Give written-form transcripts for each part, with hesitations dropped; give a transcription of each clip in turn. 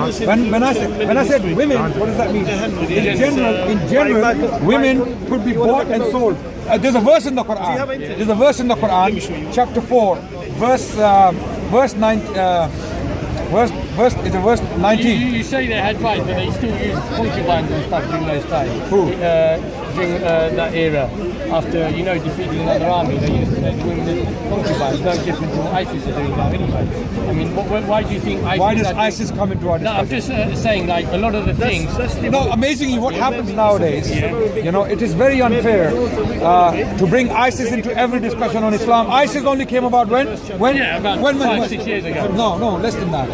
When I said women, what does that mean? In general, women could be bought and sold. There's a verse in the Quran. There's a verse in the Quran, chapter 4, verse 19. You say they had rights, but they still use concubines and stuff during those times. Who? During that era, after defeating another army, they used the women as concubines. No different to what ISIS are doing now, anyway. I mean, why do you think ISIS? Why does ISIS come into our discussion? No, I'm just saying, like a lot of the things. No, amazingly, what happens nowadays, it is very unfair to bring ISIS into every discussion on Islam. ISIS only came about when? Yeah, about 5-6 years ago. No, less than that.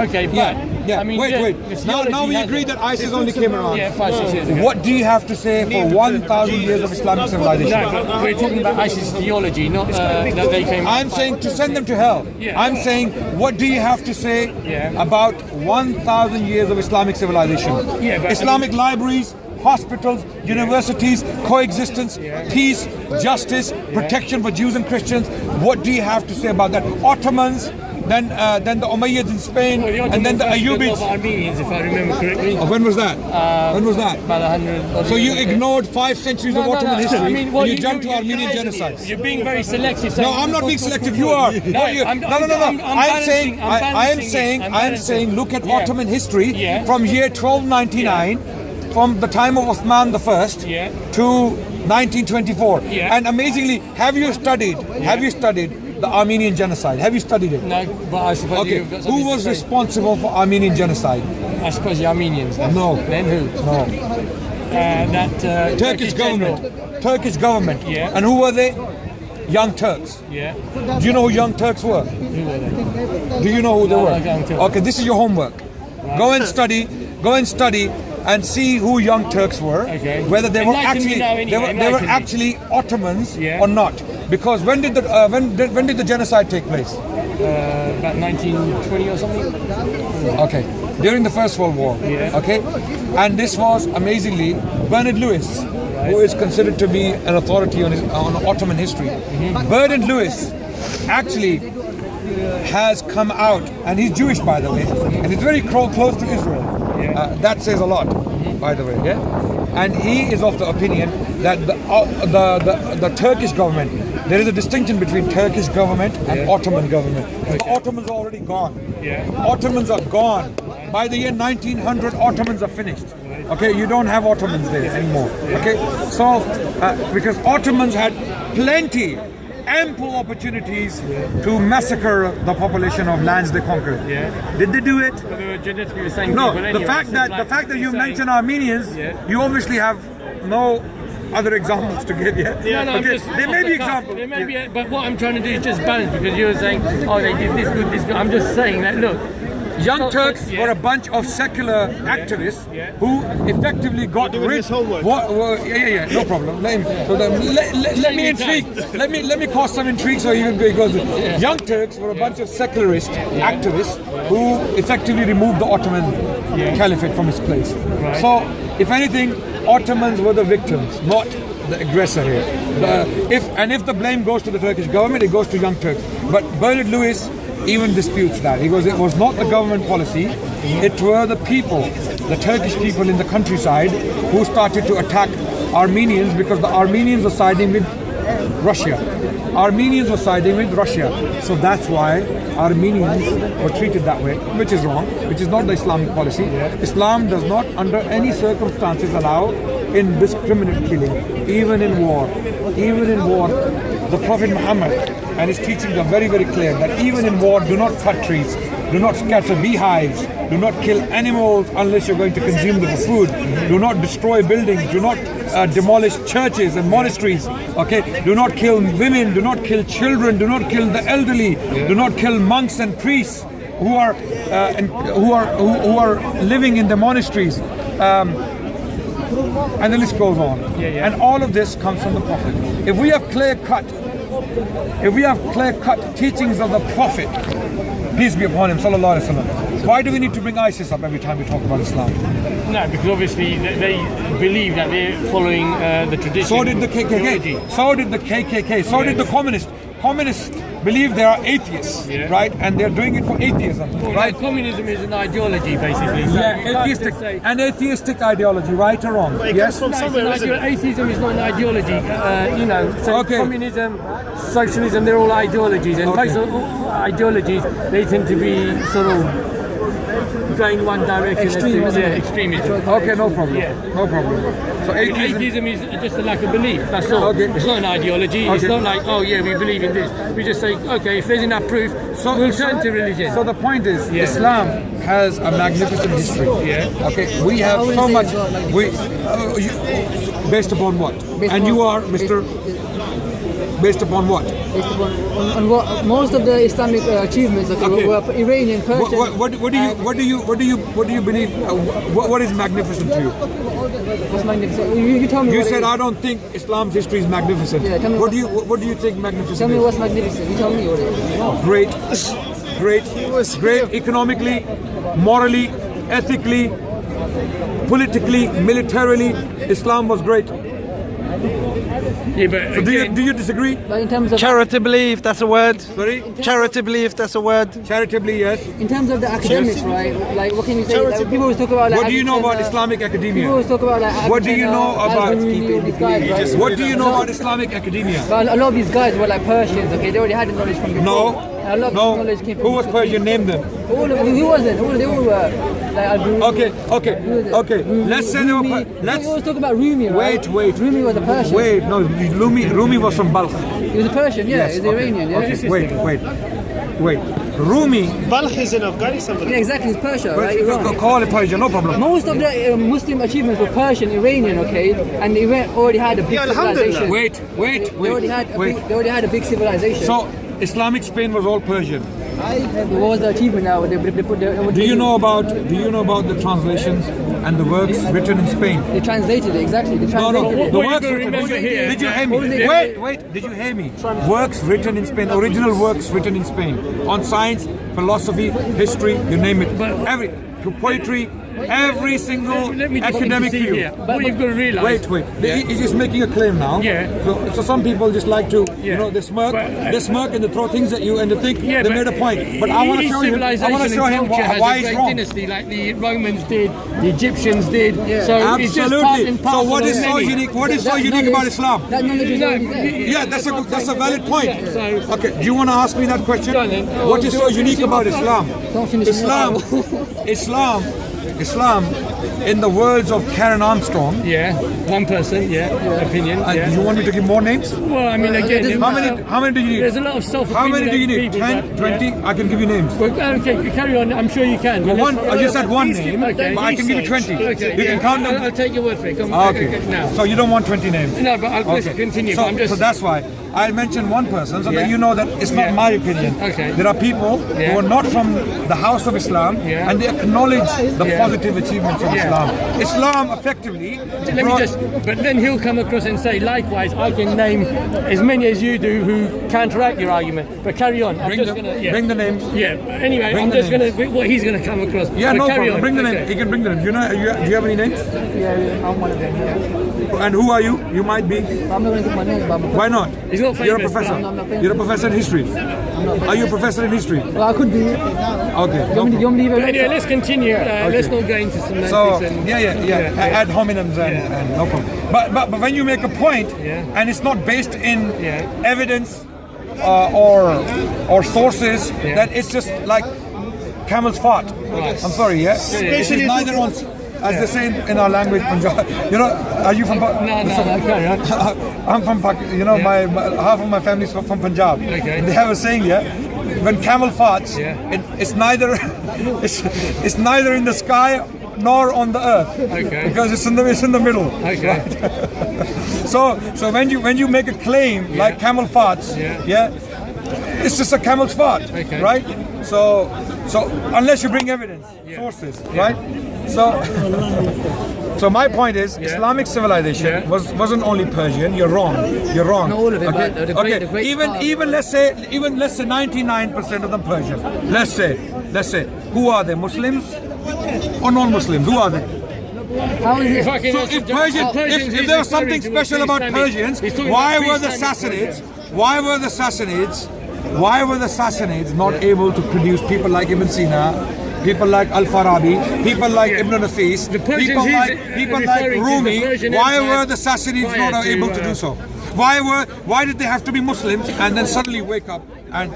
Okay, but yeah. I mean, wait. Now we agree that ISIS only came around. Yeah, 5-6 years ago. What do you have to say for 1,000 years of Islamic civilization? No, but we're talking about ISIS theology, not that they came. I'm saying to send them to hell. Yeah. I'm saying, what do you have to say about 1,000 years of Islamic civilization? Yeah, but Islamic libraries, hospitals, universities, coexistence, peace, justice, protection for Jews and Christians. What do you have to say about that? Ottomans, then the Umayyads in Spain, and then the Ayyubids. Armenians, if I remember correctly. Oh, when was that? When was that? About 100. So you ignored 5 centuries of Ottoman history, I mean, and you jumped to Armenian genocide. You're being very selective. No, I'm not being selective. You are. No. I'm saying, look at Ottoman history from year 1299, from the time of Uthman I to 1924. And amazingly, have you studied the Armenian genocide? Have you studied it? No, but I suppose you've got something Who was to say. responsible for Armenian genocide? I suppose the Armenians. Then. No. Then who? No. That Turkish government. general. Turkish government. Yeah. And who were they? Young Turks. Yeah. Do you know who Young Turks were? Who were they? Do you know who they No, were? not Young Turks. Okay, this is your homework. Go and study and see who Young Turks were. Okay. Whether they were Enlighten me actually now anyway, they were enlighten me. actually Ottomans or not. Because when did the genocide take place? About 1920 or something. Okay. During the First World War. Yeah. Okay. And this was amazingly Bernard Lewis, who is considered to be an authority on Ottoman history. Bernard Lewis actually has come out, and he's Jewish, by the way, and he's very close to Israel. That says a lot, by the way. And he is of the opinion that the Turkish government, there is a distinction between Turkish government and Ottoman government. The Ottomans are already gone. Ottomans are gone. By the year 1900, Ottomans are finished. Okay, you don't have Ottomans there anymore. Okay, so because Ottomans had ample opportunities to massacre the population of lands they conquered. Did they do it? But they were genetically the same No. people anyway. The fact that you mention Armenians, you obviously have no other examples to give yet. No, okay. There may be examples. There may be, but what I'm trying to do is just balance, because you were saying, oh, they did this good, this good. I'm just saying that, look, Young Turks were a bunch of secular activists who effectively got rid. No problem. Let me intrigue. Let me cause some intrigue so you can go. Young Turks were a bunch of secularist activists who effectively removed the Ottoman Caliphate from its place. So, if anything, Ottomans were the victims, not the aggressor here. If the blame goes to the Turkish government, it goes to Young Turks. But Bernard Lewis even disputes that. He goes, it was not the government policy, it were the people, the Turkish people in the countryside, who started to attack Armenians because the Armenians were siding with Russia. So that's why Armenians were treated that way, which is wrong, which is not the Islamic policy. Islam does not under any circumstances allow indiscriminate killing, even in war. The Prophet Muhammad and his teachings are very, very clear that even in war, do not cut trees, do not scatter beehives, do not kill animals unless you're going to consume them for food, do not destroy buildings, do not demolish churches and monasteries, okay? Do not kill women, do not kill children, do not kill the elderly, do not kill monks and priests who are living in the monasteries. And the list goes on. And all of this comes from the Prophet. If we have clear-cut teachings of the Prophet, peace be upon him, sallallahu alaihi wasallam, why do we need to bring ISIS up every time we talk about Islam? No, because obviously they believe that they're following the tradition. So did the KKK. So did the KKK. So did the communists. communists believe they are atheists, Yeah. right? And they're doing it for atheism, Well, right? communism is an ideology, basically. So Yeah, you can't atheistic, just say- an atheistic ideology, right or wrong? It Yes. comes from No, it's somewhere, an isn't it? Atheism is not an ideology. You know, so Okay. communism, socialism, they're all ideologies, and Okay. most of all ideologies they tend to be sort of going one direction. Extreme, isn't it? Extremism. Okay, no problem. Yeah. No problem. So atheism. Atheism is just a lack of belief. That's all. Okay. It's not an ideology. It's Okay. not like, oh yeah, we believe in this. We just say, okay, if there's enough proof, we'll turn to religion. So the point is, Yeah. Islam has a magnificent history. Yeah. Okay, we have How will so you say much. it's got like We based upon what? Based And upon- you are Mr. Based upon what? Based on what most of the Islamic achievements Okay. were Iranian, Persian. What do you believe? What is magnificent to you? What's magnificent? You tell me. You what it said is. I don't think Islam's history is magnificent. Yeah, tell me What do you think magnificent Tell me is? what's magnificent. You tell me what it is. Great economically, morally, ethically, politically, militarily. Islam was great. Yeah, but So again, do you disagree? But in terms of Charitably, if that's a word. Sorry? Charitably, if that's a word. Charitably, yes. the academics, right? Like what can you say? Like, people always talk about like. What do you know about Avicenna- Islamic People academia? always talk about like. What do you know Avicenna, about- Al-Biruni, all these guys, right? What do you know about Islamic academia? But a lot of these guys were like Persians. Okay, they already had the knowledge from before. No. And a lot of No. knowledge came from Who was Persian? Name them. All of who wasn't? They all were like Al-Biruni. Okay. Let's say they were. Rumi. Let's We always talk about Rumi, right? wait. Rumi was a Persian. Wait. No, Rumi was from Balkh. He was a Persian, yeah. Yes, He's okay, Iranian, yeah. okay. Wait. Rumi. Balkh is in Afghanistan. Yeah, exactly. It's Persia, right? Iran. Call it Persian, no problem. Most of the Muslim achievements were Persian, Iranian, okay, and Iran already had a big Yeah, alhamdulillah. civilization. They already had a big civilization. So Islamic Spain was all Persian. What was the achievement now? They put Do you know about the translations and the works written in Spain? They translated it exactly. They No, translated the it. What works you gotta written. remember here- Did you hear me? What was it? Wait. Did you hear me? Works written in Spain, original works written in Spain on science, philosophy, history, you name it. Every to poetry, every single let me just academic see field. here. What you've got to realise. Wait. He's just making a claim now. Yeah. So some people just like to, Yeah. they smirk, But- and they throw things at you and they think they made a point. But I want to show him. I want to show him why he's wrong. Dynasty like the Romans did, the Egyptians did. So it's just part Absolutely. and So parcel what of is so many. unique? What is so That unique about knowledge- Islam? That knowledge is No, already there. Yeah, that's a valid point. So- Okay, do you want to ask me that question? Go on then. What is so unique about Islam? Don't finish it Islam, in the words of Karen Armstrong. Yeah, one person. Yeah, opinion. Do Yeah. you want me to give more names? Well, I mean, again, doesn't How many do you need? There's a lot of How many do you need? people, 10, but- 20? yeah. I can give you names. Well, okay, carry on. I'm sure you can. Well, Let's- I just said one name, Okay. but I can give you 20. Okay, You can count them. I'll take your word for it. Come Okay. now. So you don't want 20 names? No, but let's continue. So, I'm just. so that's why I mentioned one person so Yeah. that you know that it's not Yeah. my opinion. Okay. There are people Yeah. who are not from the house of Islam Yeah. and they acknowledge the Yeah. positive achievements of Yeah. Islam. Islam effectively Let me brought- just. But then he'll come across and say, likewise, I can name as many as you do who counteract your argument. But carry on. bring the names. Yeah. Anyway, Bring I'm the just going names. to. What he's going to come across. Yeah, but no carry problem. on. Bring the name. Okay. He can bring the name. Do you have any names? Yeah, I'm one of them. Yeah. And who are you? You might be. I'm not going to give my name, but Why not? He's not famous. You're a professor. I'm not famous. You're a professor in history. Are you a professor in history? well, I could be. You Okay. no want me to leave But it? anyway, let's continue. Let's not go into some So antics and yeah. Ad hominems and no problem. But when you make a point Yeah. and it's not based in Yeah. evidence or sources, Yeah. then it's just like camel's fart. Right. I'm sorry, yeah. This is neither on, as they say in our language, Punjab. You know, are you from? No, carry on. I'm from Pakistan. You know, my half of my family's from Punjab. Okay. They have a saying, yeah. When camel farts, Yeah. it's neither it's neither in the sky nor on the earth. Okay. Because it's in the middle. Okay. So when you make a claim like camel farts, Yeah. it's just a camel's fart, Okay. right? So unless you bring evidence, sources, right? So my point is, Islamic civilization Yeah. wasn't only Persian. You're wrong. Not all of it, but the great even part- let's say 99% of them Persian. Let's say who are they? Muslims or non-Muslims? Who are they? How is it? So if there was something special about Persians, why were the Sassanids? Why were the Sassanids? Why were the Sassanids not able to produce people like Ibn Sina, people like Al-Farabi, people like Ibn Nafis, people like Rumi? Why were the Sassanids not able to do so? Why did they have to be Muslims and then suddenly wake up and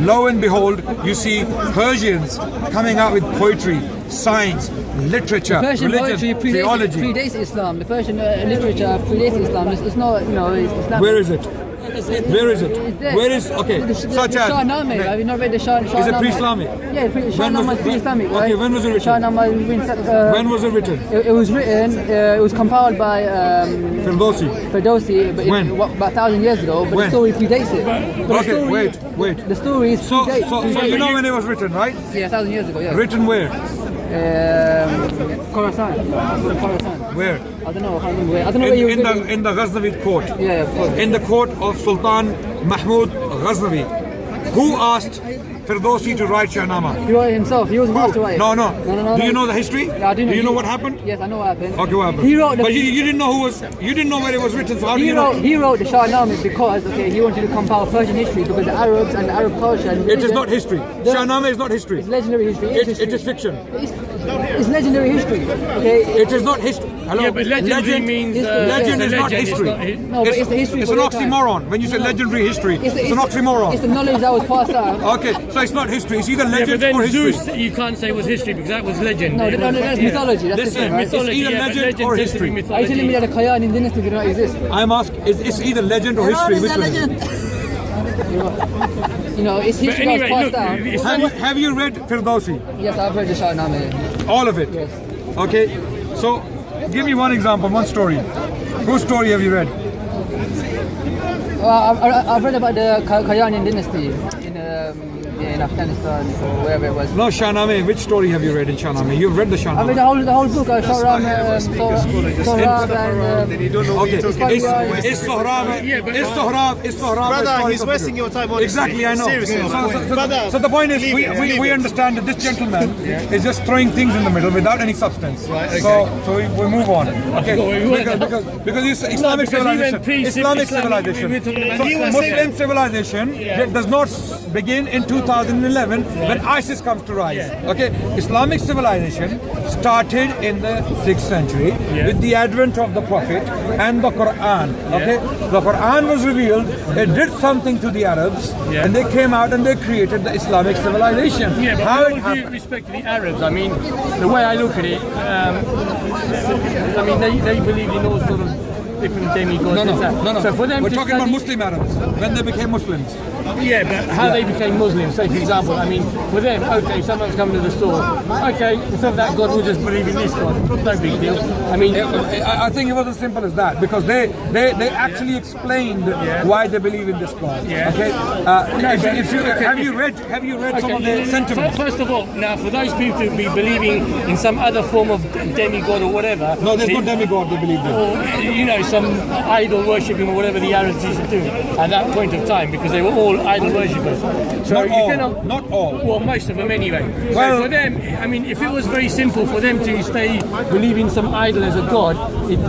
lo and behold you see Persians coming out with poetry, science, literature, Persian religion, poetry theology? predates Islam. The Persian literature predates Islam. It's not, it's not. Where is it? Where is it? there. Where is, okay, such as... Shahnameh, have you not read the Shahnameh? Is it pre-Islamic? Yeah, Shahnameh is pre-Islamic, right? Okay, when was it written? Shahnameh, when was it written? It was written, it was compiled by Ferdowsi. but When? about 1,000 years ago, but When? the story predates it. Okay, wait. The story is So you know when it was written, right? Yeah, 1,000 years ago, yeah. Written where? Khorasan. Where? I don't know, I can't remember where. I don't know where you were. In the Ghaznavid court. Yeah, of course. In the court of Sultan Mahmud Ghaznavi. Who asked Ferdowsi to write Shahnameh? He wrote it himself. He wasn't asked to write it. No. No. Do you know the history? Yeah, I do know. Do you know what happened? Yes, I know what happened. Okay, what happened? He wrote the. But you didn't know you didn't know where it was written. So how do you know? He wrote the Shahnameh because he wanted to compile Persian history because the Arabs and the Arab culture. And It is not history. Shahnameh is not history. It's legendary history. It is fiction. It's legendary history. Okay. It is not history. Hello? Yeah, but legendary means... legend is not legend, history. No, but it's the history. It's an oxymoron. When you say legendary history, it's an oxymoron. It's the knowledge that was passed down. Okay, so it's not history. It's either Yeah, but legend then or history. Zeus, you can't say was history because that was legend. No, that's mythology. That's Listen, right? it's either legend or history. Are you telling me that the Qayyanian dynasty did not exist? I'm asking, it's either legend or history. Which one is it? It's history anyway, that was look, passed down. Have you read Ferdowsi? Yes, I've read the Shahnameh. All of it? Yes. Okay, so give me one example, one story. Whose story have you read? I've read about the Qayyanian dynasty in Afghanistan or wherever it was. No, Shahnameh. Which story have you read in Shahnameh? You've read the I Shahnameh. read the whole book. Sohrab and Okay, is Sohrab Brother, he's wasting your time on Exactly, I know. Seriously. So the point is, we understand that this gentleman is just throwing things in the middle without any substance. Right, okay. So we move on. Okay, because it's Islamic civilization. Islamic civilization. So Muslim civilization does not begin in 2011 when ISIS comes to rise. Okay, Islamic civilization started in the 6th century with the advent of the Prophet and the Quran. Okay, the Quran was revealed. It did something to the Arabs, and they came out and they created the Islamic civilization. Yeah, but how with it all happened? due respect to the Arabs, I mean, the way I look at it, I mean, they believe in all sort of different demigods. No. So for them We're to talking about study- Muslim Arabs when they became Muslims. Yeah, but how they became Muslims, say for example, I mean, for them, okay, someone's coming to the store, okay, instead of that God, we'll just believe in this God, no big deal. I mean, I think it was as simple as that because they actually explained why they believe in this God. Yeah. Okay. Have you read some of the sentiments? First of all, now for those people to be believing in some other form of demigod or whatever, No, there's no demigod they believe in. or some idol worshipping or whatever the Arabs used to do at that point of time, because they were all idol worshippers. So Not you all. cannot, Not all. well, most of them anyway. Well- So for them, I mean, if it was very simple for them to stay believing some idol as a god, it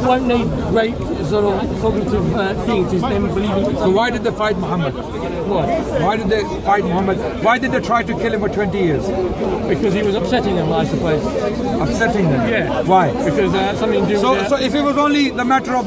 won't need great sort of cognitive thing to them believing. So why did they fight Muhammad? What? Why did they fight Muhammad? Why did they try to kill him for 20 years? Because he was upsetting them, I suppose. Upsetting them. Yeah. Why? Because something to do with So if it was only the matter of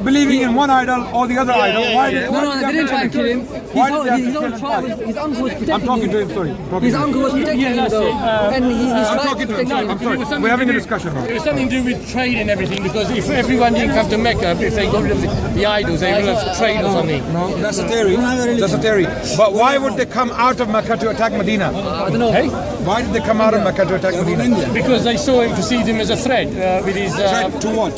believing in one idol or the other idol, why did No, they didn't try and kill him. Why did they have His to own kill him? tribe, his uncle was protecting I'm talking him. to him, sorry. His uncle was protecting him that's though. it. And his I'm tribe talking to him. protected him. I'm sorry. It was something We're having to a do- discussion now. It was something to do with trade and everything, because if everyone didn't come to Mecca, if they got rid of the idols, they would have trade or something. No, that's a theory. That's a theory. But why would they come out of Mecca to attack Medina? I don't know. Hey? Why did they come out of Mecca to attack Medina? Because they saw him, perceived him as a threat with his Threat to what?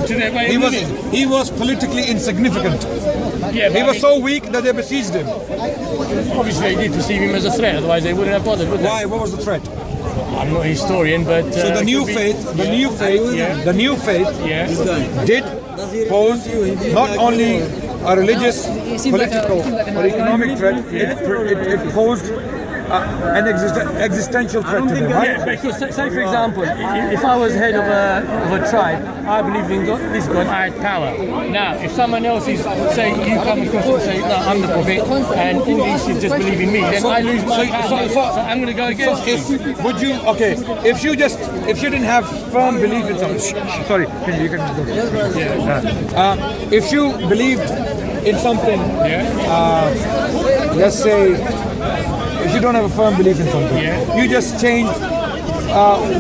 to their way of living. He was politically insignificant. Yeah, He but was so weak that they besieged him. obviously they did perceive him as a threat, otherwise they wouldn't have bothered, would they? Why? What was the threat? I'm not a historian, but So the new could be- faith, the Yeah. new faith Yeah. did pose not only a religious, seems like political, an or economic threat. It posed an existential threat to them, right? Yeah, because say for example, if I was head of a tribe, I believe in God, this God, I had power. Now, if someone else is saying, you come across and say, no, I'm the prophet, and all these should just believe in me, then I lose my power. So I'm going to go against you. Would you, okay, if you didn't have firm belief in something, sorry, you can go. If you believed in something, let's say, if you don't have a firm belief in something, you just change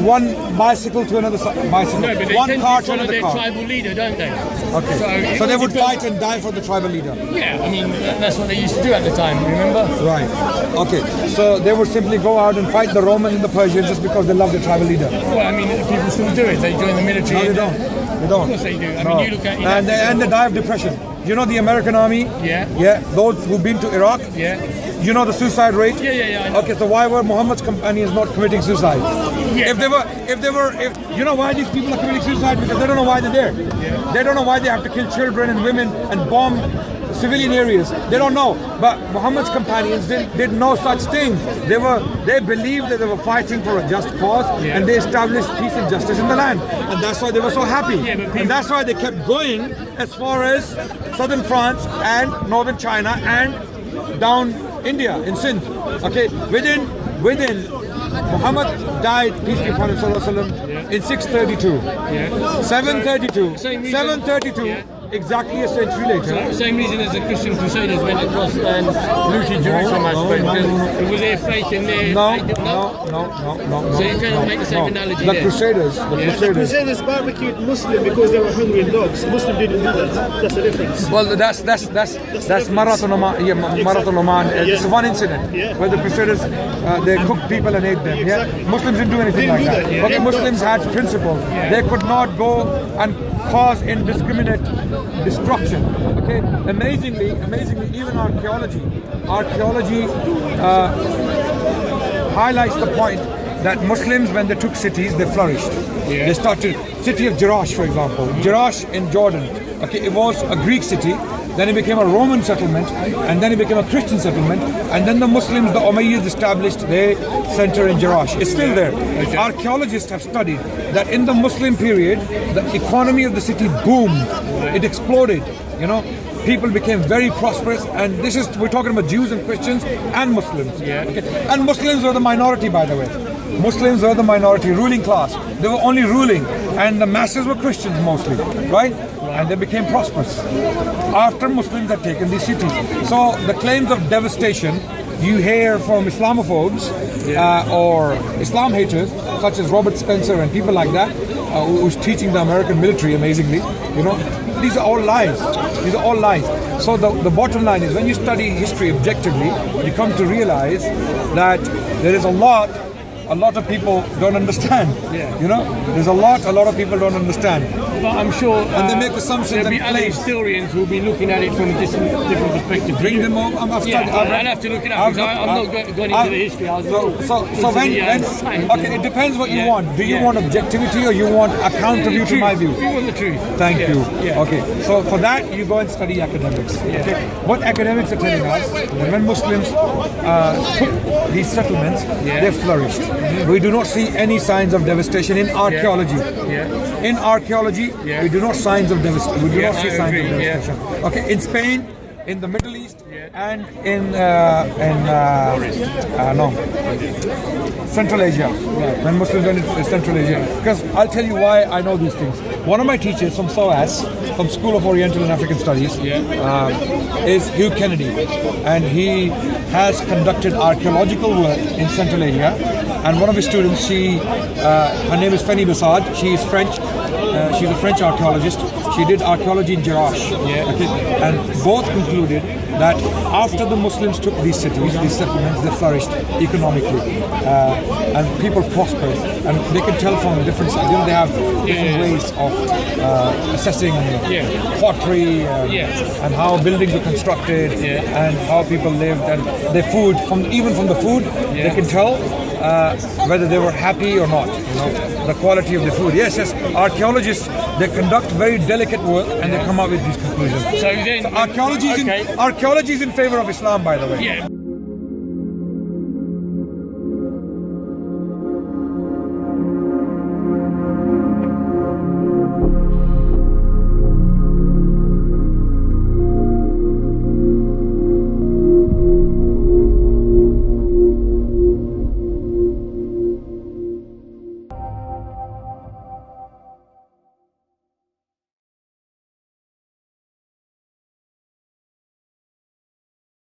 one bicycle to another bicycle, No, but they one tend car to to follow another their car. tribal leader, don't they? Okay, so they would fight and die for the tribal leader. Yeah, I mean, that's what they used to do at the time, remember? Right. Okay, so they would simply go out and fight the Romans and the Persians just because they love the tribal leader. Well, I mean, people still do it. They join the military. No, they don't. They don't. Of course they do. I No. mean, you look at and they die of depression. You know the American army? Yeah. Those who've been to Iraq? Yeah. You know the suicide rate? Yeah, I know. Okay, so why were Muhammad's companions not committing suicide? Yeah. If you know why these people are committing suicide? Because they don't know why they're there. They don't know why they have to kill children and women and bomb civilian areas. They don't know. But Muhammad's companions did no such thing. They believed that they were fighting for a just cause, and they established peace and justice in the land. And that's why they were so happy. And that's why they kept going as far as southern France and northern China and down India in Sindh. Okay, within Muhammad died, peace be upon him, in 632. 732. Exactly a century later. Same reason as the Christian Crusaders went across and looted Jerusalem, I suppose, because it was their faith in their... No. So you cannot make the same analogy The there. Crusaders. The Crusaders barbecued Muslim because they were hungry and dogs. Muslim didn't do that. That's the difference. Well, that's Marathon Oman. Yeah, Marathon Oman. It's one incident where the Crusaders they cooked people and ate them. Yeah, Muslims didn't do anything like that. Okay, Muslims had principles. They could not go and cause indiscriminate destruction. Okay, amazingly, even archaeology highlights the point that Muslims, when they took cities, they flourished. They started city of Jerash, for example. Jerash in Jordan. Okay, it was a Greek city. Then it became a Roman settlement, and then it became a Christian settlement, and then the Muslims, the Umayyads, established their center in Jerash. It's still there. Archaeologists have studied that in the Muslim period, the economy of the city boomed. It exploded. You know, people became very prosperous, and we're talking about Jews and Christians and Muslims. Okay? And Muslims were the minority, by the way. Muslims were the minority, ruling class. They were only ruling, and the masses were Christians mostly, right? And they became prosperous after Muslims had taken these cities. So the claims of devastation you hear from Islamophobes or Islam haters, such as Robert Spencer and people like that, who's teaching the American military amazingly, you know, these are all lies. These are all lies. So the bottom line is, when you study history objectively, you come to realize that there is a lot of people don't understand. You know, there's a lot of people don't understand. But I'm sure and they make assumptions there'll be and other claims. historians who'll be looking at it from a different perspective. Bring them up. I'll have to look it up, because I'm not going into the history. So when okay, it depends what you want. Do you want objectivity, or you want account of you to my view? We want the truth. Thank you. Okay, so for that you go and study academics. Okay, what academics are telling us, that when Muslims took these settlements, they flourished. We do not see any signs of devastation in archaeology. In archaeology, we do not see signs of devastation. Okay, in Spain, in the Middle East, and in Central Asia. When Muslims went into Central Asia, because I'll tell you why I know these things. One of my teachers from SOAS, from School of Oriental and African Studies, is Hugh Kennedy, and he has conducted archaeological work in Central Asia. And one of his students, her name is Fanny Bassad. She is French. She's a French archaeologist. She did archaeology in Jerash. Okay? And both concluded that after the Muslims took these cities, these settlements, they flourished economically, and people prospered. And they can tell from different sides. You know, they have different ways of assessing pottery and how buildings were constructed and how people lived, and their food. Even from the food, they can tell whether they were happy or not. You know, the quality of the food. Yes. Archaeologists, they conduct very delicate work, and they come up with these conclusions. So then, archaeology is in favor of Islam, by the way. Yeah.